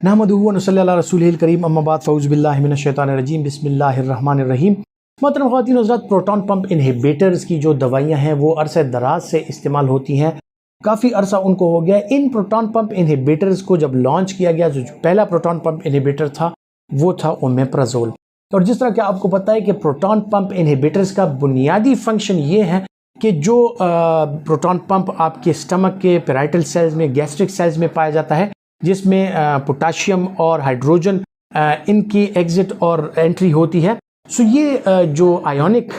नहमदुहु व नसल्ली अला रसूलिहिल करीम अम्मा बाद फ़ऊज़ु बिल्लाहि मिनश शैतानिर रजीम बिस्मिल्लाहिर रहमानिर रहीम। मोहतरम ख़वातीन व हज़रात, प्रोटॉन पंप इनहिबिटर्स की जो दवाइयाँ हैं वो अरसे दराज से इस्तेमाल होती हैं, काफ़ी अरसा उनको हो गया। इन प्रोटॉन पंप इनहिबिटर्स को जब लॉन्च किया गया, जो पहला प्रोटॉन पंप इनहिबिटर था वो था ओमेप्राज़ोल। और जिस तरह कि आपको पता है कि प्रोटॉन पंप इनहिबिटर्स का बुनियादी फंक्शन ये है कि जो प्रोटॉन पंप आपके स्टमक के पैराइटल सेल्स में, गैस्ट्रिक सेल्स में पाया जाता है, जिसमें पोटाशियम और हाइड्रोजन इनकी एग्जिट और एंट्री होती है। सो ये जो आयोनिक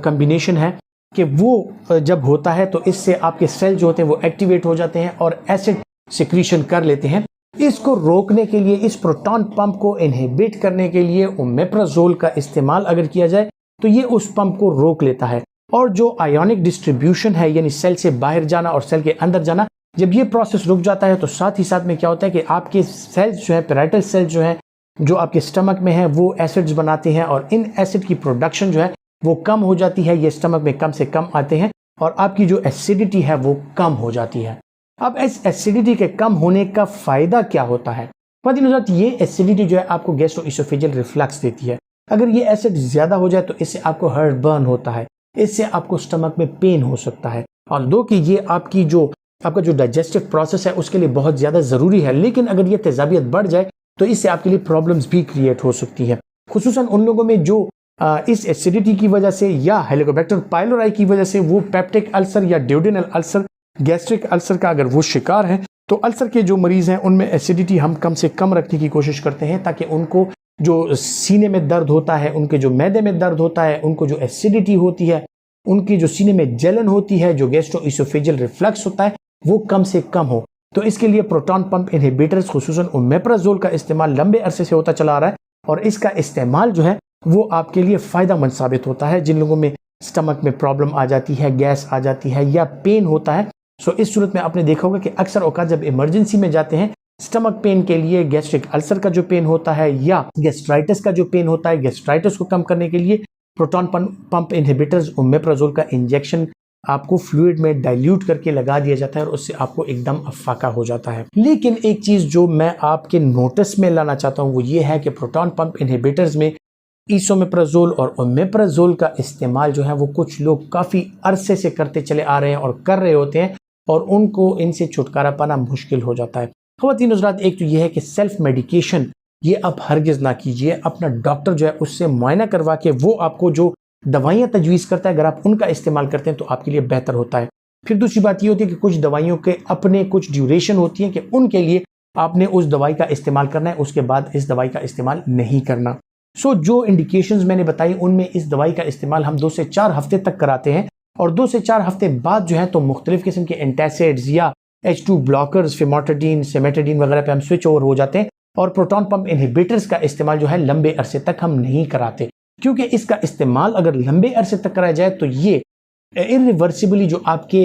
कम्बिनेशन है कि वो जब होता है तो इससे आपके सेल जो होते हैं वो एक्टिवेट हो जाते हैं और एसिड सिक्रीशन कर लेते हैं। इसको रोकने के लिए, इस प्रोटॉन पंप को इनहिबिट करने के लिए ओमेप्राज़ोल का इस्तेमाल अगर किया जाए तो ये उस पंप को रोक लेता है। और जो आयोनिक डिस्ट्रीब्यूशन है, यानी सेल से बाहर जाना और सेल के अंदर जाना, जब ये प्रोसेस रुक जाता है तो साथ ही साथ में क्या होता है कि आपके सेल्स जो है, पैराइटल सेल्स जो हैं, जो आपके स्टमक में है, वो एसिड्स बनाते हैं और इन एसिड की प्रोडक्शन जो है वो कम हो जाती है। ये स्टमक में कम से कम आते हैं और आपकी जो एसिडिटी है वो कम हो जाती है। अब इस एसिडिटी के कम होने का फ़ायदा क्या होता है? ये एसिडिटी जो है आपको गैस्ट्रोइसोफेजियल रिफ्लक्स देती है। अगर ये एसिड ज़्यादा हो जाए तो इससे आपको हार्ट बर्न होता है, इससे आपको स्टमक में पेन हो सकता है। और दो कि ये आपका जो डाइजेस्टिव प्रोसेस है उसके लिए बहुत ज़्यादा ज़रूरी है, लेकिन अगर ये तेज़ाबियत बढ़ जाए तो इससे आपके लिए प्रॉब्लम्स भी क्रिएट हो सकती है, खुसूसन उन लोगों में जो इस एसिडिटी की वजह से या हेलिकोबैक्टर पाइलोराई की वजह से वो पेप्टिक अल्सर या ड्यूडेनल अल्सर, गैस्ट्रिक अल्सर का अगर वो शिकार हैं, तो अल्सर के जो मरीज़ हैं उनमें एसिडिटी हम कम से कम रखने की कोशिश करते हैं, ताकि उनको जो सीने में दर्द होता है, उनके जो मैदे में दर्द होता है, उनको जो एसिडिटी होती है, उनकी जो सीने में जलन होती है, जो गैस्ट्रोइसोफेजियल रिफ्लक्स होता है, वो कम से कम हो। तो इसके लिए प्रोटॉन पंप इनहिबिटर्स, खुसूसन ओमेप्राज़ोल का इस्तेमाल लंबे अरसे से होता चला आ रहा है और इसका इस्तेमाल जो है वो आपके लिए फ़ायदेमंद साबित होता है। जिन लोगों में स्टमक में प्रॉब्लम आ जाती है, गैस आ जाती है या पेन होता है, सो इस सूरत में आपने देखा होगा कि अक्सर औकात जब इमरजेंसी में जाते हैं स्टमक पेन के लिए, गैस्ट्रिक अल्सर का जो पेन होता है या गैस्ट्राइटिस का जो पेन होता है, गैस्ट्राइटिस को कम करने के लिए प्रोटॉन पंप इनहिबिटर्स ओमेप्राज़ोल का इंजेक्शन आपको फ्लूइड में डाइल्यूट करके लगा दिया जाता है और उससे आपको एकदम अफाका हो जाता है। लेकिन एक चीज़ जो मैं आपके नोटिस में लाना चाहता हूँ वो ये है कि प्रोटॉन पंप इनहिबिटर्स में इसोमेप्राज़ोल और ओमेप्राज़ोल का इस्तेमाल जो है वो कुछ लोग काफ़ी अरसे से करते चले आ रहे हैं और कर रहे होते हैं और उनको इनसे छुटकारा पाना मुश्किल हो जाता है। ख़वातीन हज़रात, एक तो ये है कि सेल्फ मेडिकेशन ये आप हरगिज़ ना कीजिए। अपना डॉक्टर जो है उससे मुआयना करवा के वो आपको जो दवाइयाँ तजवीज़ करता है, अगर आप उनका इस्तेमाल करते हैं तो आपके लिए बेहतर होता है। फिर दूसरी बात ये होती है कि कुछ दवाइयों के अपने कुछ ड्यूरेशन होती है कि उनके लिए आपने उस दवाई का इस्तेमाल करना है, उसके बाद इस दवाई का इस्तेमाल नहीं करना। सो जो इंडिकेशंस मैंने बताई उनमें इस दवाई का इस्तेमाल हम 2 से 4 हफ्ते तक कराते हैं और 2 से 4 हफ्ते बाद जो है तो मुख्तलिफ किस्म के एंटासिड्स या H2 ब्लॉकर्स, फेमोटाडीन, सेमेटाडीन वगैरह पे हम स्विच ओवर हो जाते हैं और प्रोटॉन पंप इनहिबिटर्स का इस्तेमाल जो है लंबे अरसे तक हम नहीं कराते, क्योंकि इसका इस्तेमाल अगर लंबे अरसे तक कराया जाए तो ये इरिवर्सिबली जो आपके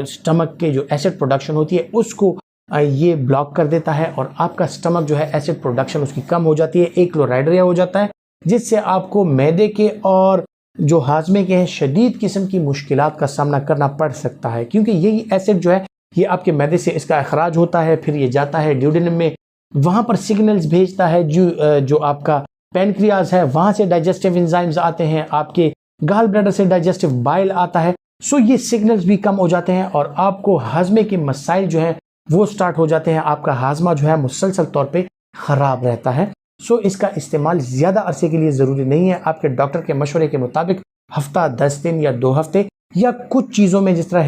स्टमक के जो एसिड प्रोडक्शन होती है उसको ये ब्लॉक कर देता है और आपका स्टमक जो है एसिड प्रोडक्शन उसकी कम हो जाती है, एक क्लोराइडरिया हो जाता है, जिससे आपको मैदे के और जो हाजमे के हैं शदीद किस्म की मुश्किलात का सामना करना पड़ सकता है, क्योंकि यही एसिड जो है ये आपके मैदे से इसका अखराज होता है, फिर ये जाता है ड्यूडेनम में, वहाँ पर सिग्नल्स भेजता है जो आपका पैनक्रियाज है, वहाँ से डाइजेस्टिव एंजाइम्स आते हैं, आपके गाल ब्लैडर से डाइजेस्टिव बाइल आता है। सो ये सिग्नल्स भी कम हो जाते हैं और आपको हाजमे के मसाइल जो है वो स्टार्ट हो जाते हैं, आपका हाजमा जो है मुसलसल तौर पे ख़राब रहता है। सो इसका इस्तेमाल ज़्यादा अरसे के लिए ज़रूरी नहीं है। आपके डॉक्टर के मशवरे के मुताबिक हफ्ता 10 दिन या 2 हफ्ते, या कुछ चीज़ों में जिस तरह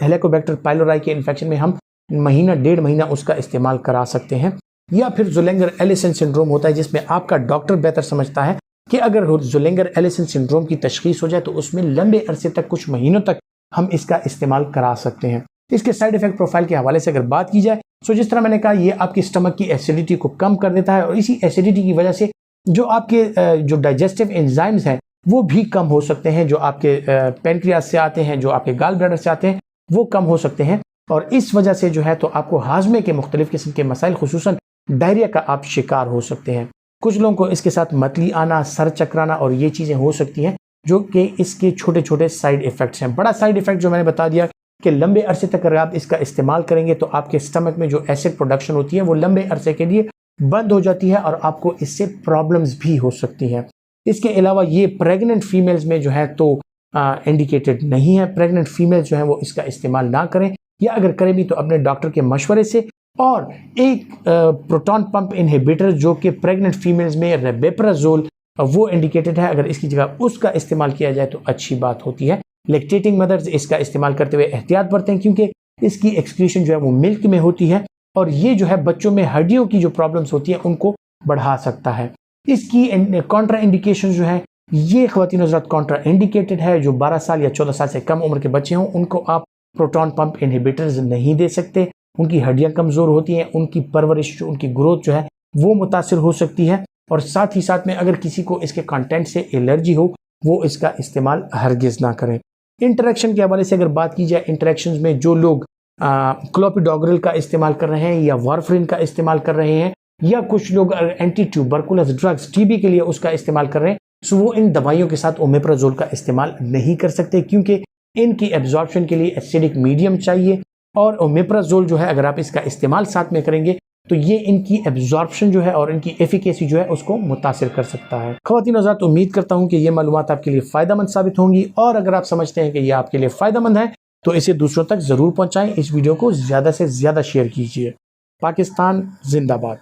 हेलिकोबैक्टर पाइलोराई के इन्फेक्शन में हम महीना 1.5 महीना उसका इस्तेमाल करा सकते हैं। या फिर ज़ोलेंगर एलिसन सिंड्रोम होता है जिसमें आपका डॉक्टर बेहतर समझता है कि अगर ज़ोलेंगर एलिसन सिंड्रोम की तशख़ीस हो जाए तो उसमें लंबे अरसे तक, कुछ महीनों तक हम इसका इस्तेमाल करा सकते हैं। इसके साइड इफ़ेक्ट प्रोफाइल के हवाले से अगर बात की जाए तो जिस तरह मैंने कहा ये आपकी स्टमक की एसिडिटी को कम कर देता है और इसी एसिडिटी की वजह से जो आपके जो डाइजेस्टिव एंजाइम्स हैं वो भी कम हो सकते हैं, जो आपके पैनक्रियाज से आते हैं, जो आपके गाल ब्लैडर से आते हैं, वो कम हो सकते हैं और इस वजह से जो है तो आपको हाजमे के मुख्तलिफ किस्म के मसाइल, खुसूसन डायरिया का आप शिकार हो सकते हैं। कुछ लोगों को इसके साथ मतली आना, सर चकराना और ये चीज़ें हो सकती हैं, जो कि इसके छोटे छोटे साइड इफ़ेक्ट्स हैं। बड़ा साइड इफ़ेक्ट जो मैंने बता दिया कि लंबे अरसे तक अगर आप इसका इस्तेमाल करेंगे तो आपके स्टमक में जो एसिड प्रोडक्शन होती है वो लंबे अरसे के लिए बंद हो जाती है और आपको इससे प्रॉब्लम्स भी हो सकती हैं। इसके अलावा ये प्रेग्नेंट फीमेल्स में जो है तो इंडिकेटेड नहीं है। प्रेग्नेंट फीमेल्स जो है वो इसका इस्तेमाल ना करें, या अगर करें भी तो अपने डॉक्टर के मशवरे से। और एक प्रोटॉन पंप इनहिबिटर जो कि प्रेग्नेंट फीमेल्स में रेबेप्राजोल वो इंडिकेटेड है, अगर इसकी जगह उसका इस्तेमाल किया जाए तो अच्छी बात होती है। लैक्टेटिंग मदर्स इसका इस्तेमाल करते हुए एहतियात बरतें, क्योंकि इसकी एक्सक्रीशन जो है वो मिल्क में होती है और ये जो है बच्चों में हड्डियों की जो प्रॉब्लम्स होती है उनको बढ़ा सकता है। इसकी कॉन्ट्रा इंडिकेशन जो है ये ख्वातीन हज़रात कॉन्ट्रा इंडिकेटेड है। जो 12 साल या 14 साल से कम उम्र के बच्चे हों उनको आप प्रोटॉन पंप इनहिबिटर्स नहीं दे सकते। उनकी हड्डियां कमज़ोर होती हैं, उनकी परवरिश उनकी ग्रोथ जो है वो मुतासिर हो सकती है। और साथ ही साथ में अगर किसी को इसके कंटेंट से एलर्जी हो वो इसका इस्तेमाल हरगिज़ ना करें। इंटरेक्शन के हवाले से अगर बात की जाए, इंटरेक्शन में जो लोग क्लोपिडोग्रिल का इस्तेमाल कर रहे हैं या वारफरिन का इस्तेमाल कर रहे हैं, या कुछ लोग एंटी ट्यूबरकुलस ड्रग्स टीबी के लिए उसका इस्तेमाल कर रहे हैं, सो वो इन दवाइयों के साथ ओमेप्राजोल का इस्तेमाल नहीं कर सकते, क्योंकि इनकी एब्जॉर्प्शन के लिए एसिडिक मीडियम चाहिए। और ओमेप्राजोल जो है अगर आप इसका इस्तेमाल साथ में करेंगे तो ये इनकी एब्जॉर्प्शन जो है और इनकी एफिकेसी जो है उसको मुतासिर कर सकता है। ख्वातीन हज़रात, उम्मीद करता हूँ कि ये मालूमात आपके लिए फ़ायदेमंद साबित होंगी, और अगर आप समझते हैं कि ये आपके लिए फ़ायदेमंद है तो इसे दूसरों तक ज़रूर पहुँचाएँ। इस वीडियो को ज़्यादा से ज़्यादा शेयर कीजिए। पाकिस्तान जिंदाबाद।